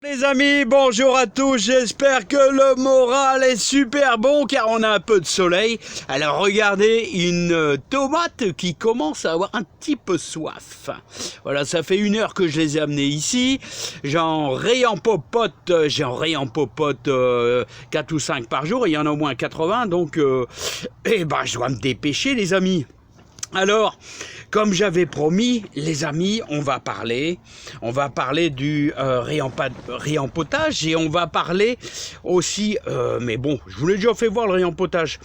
Les amis, bonjour à tous, j'espère que le moral est super bon car on a un peu de soleil. Alors regardez, une tomate qui commence à avoir un petit peu soif. Voilà, ça fait 1 heure que je les ai amenées ici. J'en réempopote 4 ou 5 par jour, il y en a au moins 80, donc je dois me dépêcher les amis. Alors, comme j'avais promis, les amis, on va parler du réempotage et on va parler aussi, mais bon, je vous l'ai déjà fait voir le réempotage.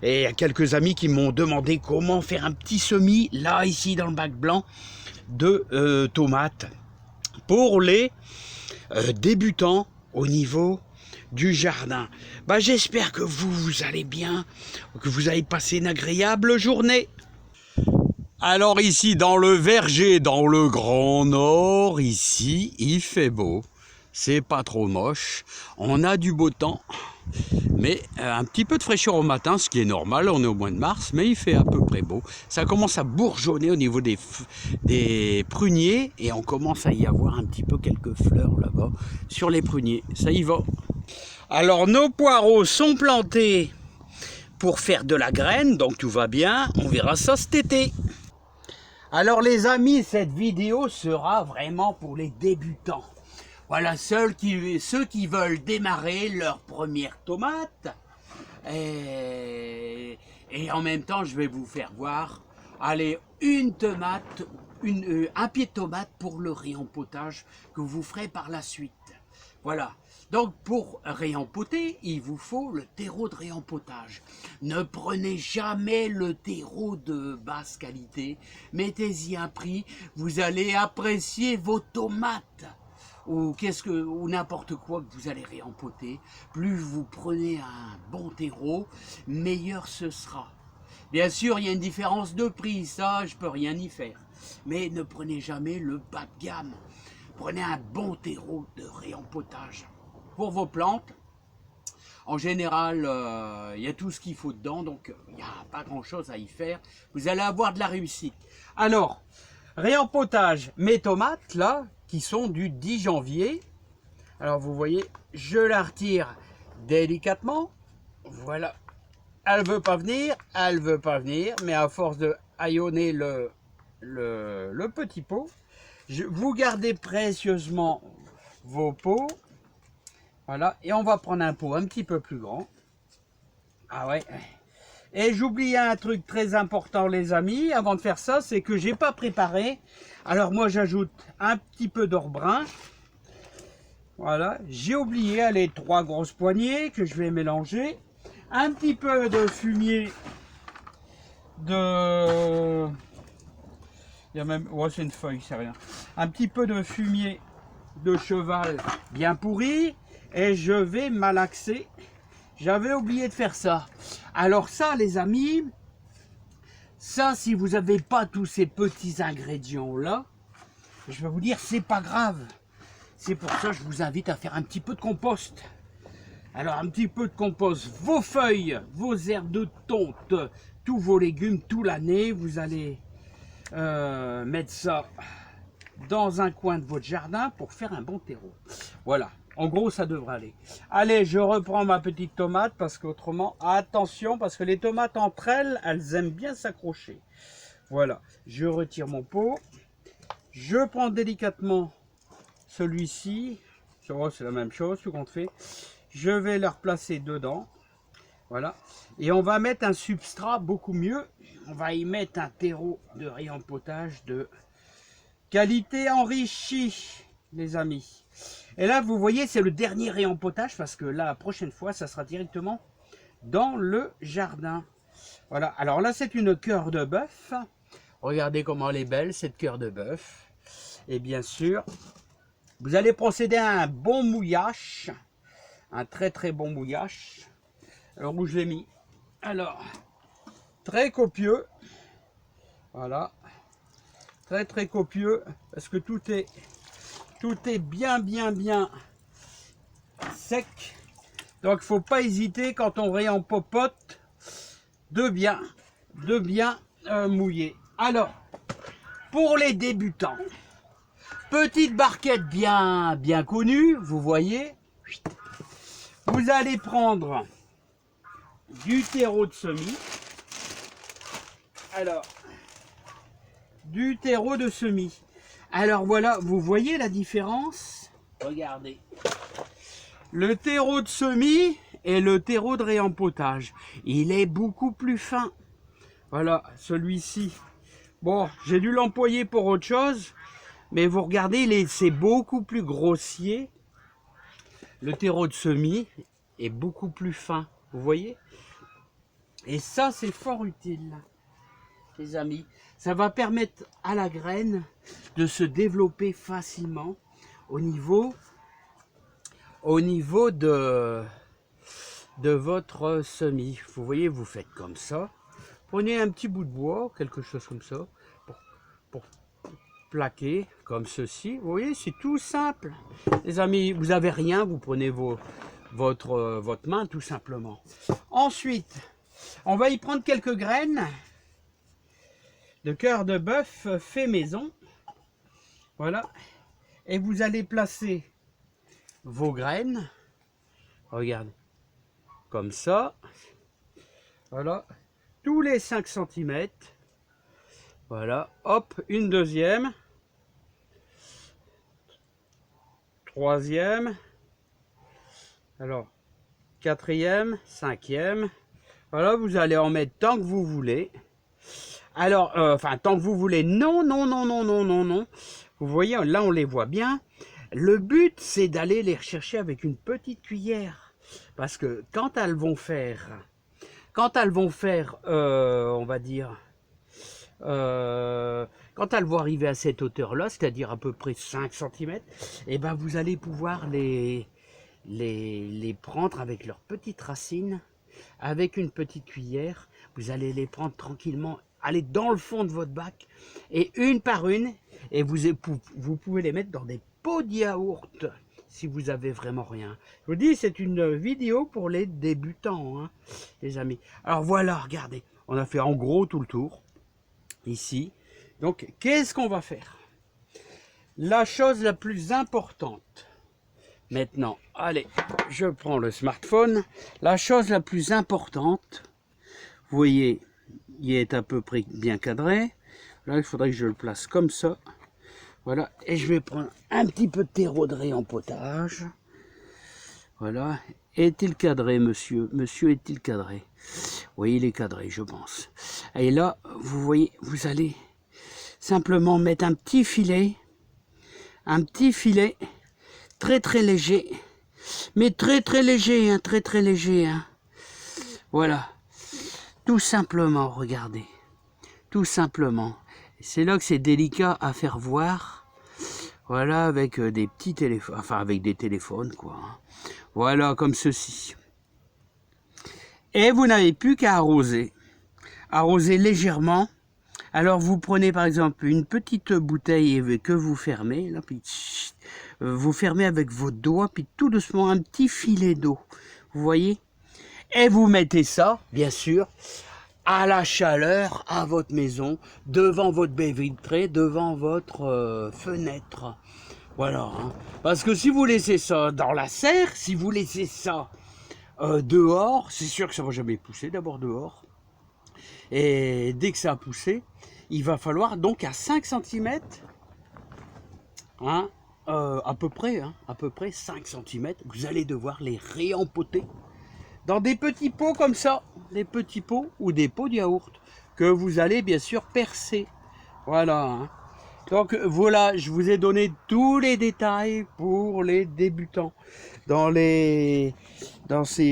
Et il y a quelques amis qui m'ont demandé comment faire un petit semis, là, ici, dans le bac blanc, de tomates pour les débutants au niveau du jardin. J'espère que vous allez bien, que vous avez passé une agréable journée. Alors ici, dans le verger, dans le Grand Nord, ici, il fait beau. C'est pas trop moche. On a du beau temps, mais un petit peu de fraîcheur au matin, ce qui est normal. On est au mois de mars, mais il fait à peu près beau. Ça commence à bourgeonner au niveau des pruniers et on commence à y avoir un petit peu quelques fleurs là-bas sur les pruniers. Ça y va. Alors nos poireaux sont plantés pour faire de la graine, donc tout va bien. On verra ça cet été. Alors les amis, cette vidéo sera vraiment pour les débutants. Voilà, ceux qui veulent démarrer leur première tomate. Et en même temps, je vais vous faire voir, allez, une tomate, un pied de tomate pour le réempotage que vous ferez par la suite. Voilà. Donc pour réempoter, il vous faut le terreau de réempotage. Ne prenez jamais le terreau de basse qualité. Mettez-y un prix, vous allez apprécier vos tomates. Ou n'importe quoi que vous allez réempoter. Plus vous prenez un bon terreau, meilleur ce sera. Bien sûr, il y a une différence de prix, ça je peux rien y faire. Mais ne prenez jamais le bas de gamme. Prenez un bon terreau de réempotage. Pour vos plantes, en général, il y a tout ce qu'il faut dedans, donc il n'y a pas grand-chose à y faire. Vous allez avoir de la réussite. Alors, réempotage, mes tomates, là, qui sont du 10 janvier. Alors, vous voyez, je la retire délicatement. Voilà. Elle ne veut pas venir, mais à force de haillonner le petit pot, vous gardez précieusement vos pots. Voilà, et on va prendre un pot un petit peu plus grand. Ah ouais. Et j'oublie un truc très important les amis, avant de faire ça, c'est que j'ai pas préparé. Alors moi j'ajoute un petit peu d'or brun. Voilà, j'ai oublié les 3 grosses poignées que je vais mélanger. Un petit peu de fumier de... Il y a même... Ouais, c'est une feuille, c'est rien. Un petit peu de fumier de cheval bien pourri. Et je vais malaxer. J'avais oublié de faire ça. Alors ça, les amis, ça, si vous n'avez pas tous ces petits ingrédients-là, je vais vous dire, c'est pas grave. C'est pour ça que je vous invite à faire un petit peu de compost. Alors, un petit peu de compost, vos feuilles, vos herbes de tonte, tous vos légumes, toute l'année, vous allez mettre ça dans un coin de votre jardin pour faire un bon terreau. Voilà. En gros, ça devrait aller. Allez, je reprends ma petite tomate parce qu'autrement, attention, parce que les tomates entre elles, elles aiment bien s'accrocher. Voilà, je retire mon pot. Je prends délicatement celui-ci. C'est la même chose, tout compte fait. Je vais le replacer dedans. Voilà. Et on va mettre un substrat beaucoup mieux. On va y mettre un terreau de réempotage de qualité enrichie, les amis. Et là, vous voyez, c'est le dernier réempotage parce que là, la prochaine fois, ça sera directement dans le jardin. Voilà. Alors là, c'est une cœur de bœuf. Regardez comment elle est belle, cette cœur de bœuf. Et bien sûr, vous allez procéder à un bon mouillage. Un très très bon mouillage. Alors, où je l'ai mis? Alors, très copieux. Voilà. Très très copieux parce que tout est bien sec. Donc il ne faut pas hésiter quand on réempopote de bien mouiller. Alors, pour les débutants, Petite barquette bien connue, vous voyez. Vous allez prendre du terreau de semis. Alors, du terreau de semis. Alors voilà, vous voyez la différence? Regardez. Le terreau de semis et le terreau de réempotage. Il est beaucoup plus fin. Voilà, celui-ci. Bon, j'ai dû l'employer pour autre chose. Mais vous regardez, c'est beaucoup plus grossier. Le terreau de semis est beaucoup plus fin. Vous voyez? Et ça, c'est fort utile, les amis. Ça va permettre à la graine de se développer facilement au niveau de votre semis. Vous voyez, vous faites comme ça. Prenez un petit bout de bois, quelque chose comme ça, pour plaquer comme ceci. Vous voyez, c'est tout simple. Les amis, vous n'avez rien, vous prenez votre main tout simplement. Ensuite, on va y prendre quelques graines de cœur de bœuf fait maison. Voilà. Et vous allez placer vos graines. Regardez. Comme ça. Voilà. Tous les 5 cm. Voilà. Hop, une deuxième. Troisième. Alors, quatrième, cinquième. Voilà, vous allez en mettre tant que vous voulez. Alors, enfin, tant que vous voulez. Non, non, non, non, non, non, non. Vous voyez, là, on les voit bien. Le but, c'est d'aller les rechercher avec une petite cuillère. Parce que quand elles vont faire, on va dire, quand elles vont arriver à cette hauteur-là, c'est-à-dire à peu près 5 cm, et ben vous allez pouvoir les prendre avec leurs petites racines, avec une petite cuillère. Vous allez les prendre tranquillement, aller dans le fond de votre bac, et une par une, et vous pouvez les mettre dans des pots de yaourt, si vous avez vraiment rien. Je vous dis, c'est une vidéo pour les débutants, hein, les amis. Alors voilà, regardez, on a fait en gros tout le tour, ici. Donc, qu'est-ce qu'on va faire? La chose la plus importante, maintenant, allez, je prends le smartphone. La chose la plus importante, vous voyez, il est à peu près bien cadré. Là, il faudrait que je le place comme ça. Voilà, et je vais prendre un petit peu de terreau de réempotage. Voilà, est-il cadré, monsieur? Monsieur, est-il cadré? Oui, il est cadré, je pense. Et là, vous voyez, vous allez simplement mettre un petit filet très très léger, mais très très léger, hein, très très léger. Hein. Voilà, tout simplement, regardez, tout simplement. C'est là que c'est délicat à faire voir. Voilà, avec des petits téléphones, enfin avec des téléphones, quoi. Voilà, comme ceci. Et vous n'avez plus qu'à arroser. Arroser légèrement. Alors vous prenez par exemple une petite bouteille que vous fermez, là, puis vous fermez avec votre doigt, puis tout doucement un petit filet d'eau. Vous voyez? Et vous mettez ça, bien sûr, à la chaleur, à votre maison, devant votre baie vitrée, devant votre fenêtre. Voilà. Hein. Parce que si vous laissez ça dans la serre, si vous laissez ça dehors, c'est sûr que ça ne va jamais pousser d'abord dehors. Et dès que ça a poussé, il va falloir donc à 5 cm, hein, à peu près 5 cm, vous allez devoir les réempoter dans des petits pots comme ça, des petits pots ou des pots de yaourt que vous allez bien sûr percer. Voilà. Hein. Donc voilà, je vous ai donné tous les détails pour les débutants dans ces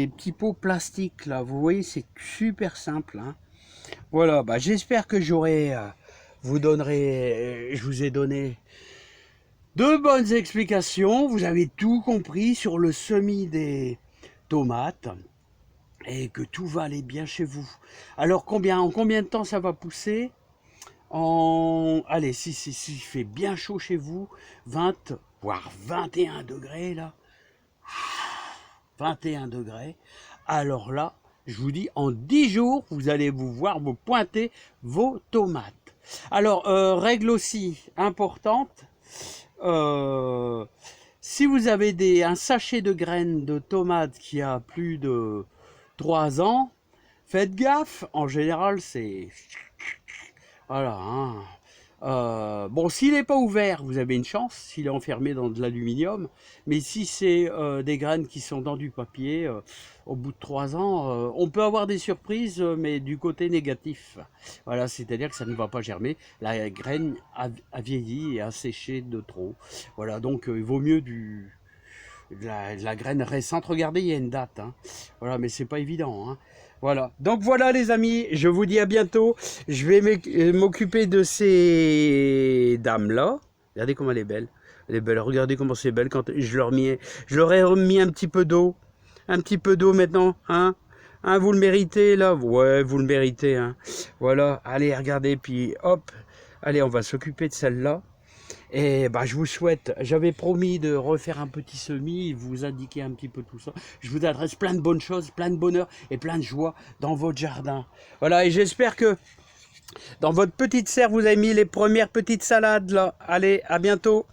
petits pots plastiques là. Vous voyez, c'est super simple. Hein. Voilà, bah, j'espère que je vous ai donné de bonnes explications. Vous avez tout compris sur le semis des tomates et que tout va aller bien chez vous. Alors en combien de temps ça va pousser? Allez, si il fait bien chaud chez vous, 20 voire 21 degrés là, 21 degrés, alors là, je vous dis, en 10 jours, vous allez vous pointer vos tomates. Alors, règle aussi importante, Si vous avez un sachet de graines de tomates qui a plus de 3 ans, faites gaffe. En général, c'est... Voilà. Hein. Bon, s'il n'est pas ouvert, vous avez une chance, s'il est enfermé dans de l'aluminium. Mais si c'est des graines qui sont dans du papier, au bout de 3 ans, on peut avoir des surprises, mais du côté négatif. Voilà, c'est-à-dire que ça ne va pas germer. La graine a vieilli et a séché de trop. Voilà, donc il vaut mieux de la graine récente. Regardez, il y a une date. Hein. Voilà, mais c'est pas évident. Hein. Voilà. Donc voilà les amis, je vous dis à bientôt. Je vais m'occuper de ces dames-là. Regardez comment elle est belle. Elle est belle. Regardez comment c'est belle quand je leur ai remis un petit peu d'eau. Un petit peu d'eau maintenant. Hein, hein, vous le méritez là. Ouais, vous le méritez. Hein. Voilà. Allez, regardez. Puis hop. Allez, on va s'occuper de celle-là. Et bah, je vous souhaite, j'avais promis de refaire un petit semis, vous indiquer un petit peu tout ça. Je vous adresse plein de bonnes choses, plein de bonheur et plein de joie dans votre jardin. Voilà, et j'espère que dans votre petite serre, vous avez mis les premières petites salades là. Allez, à bientôt.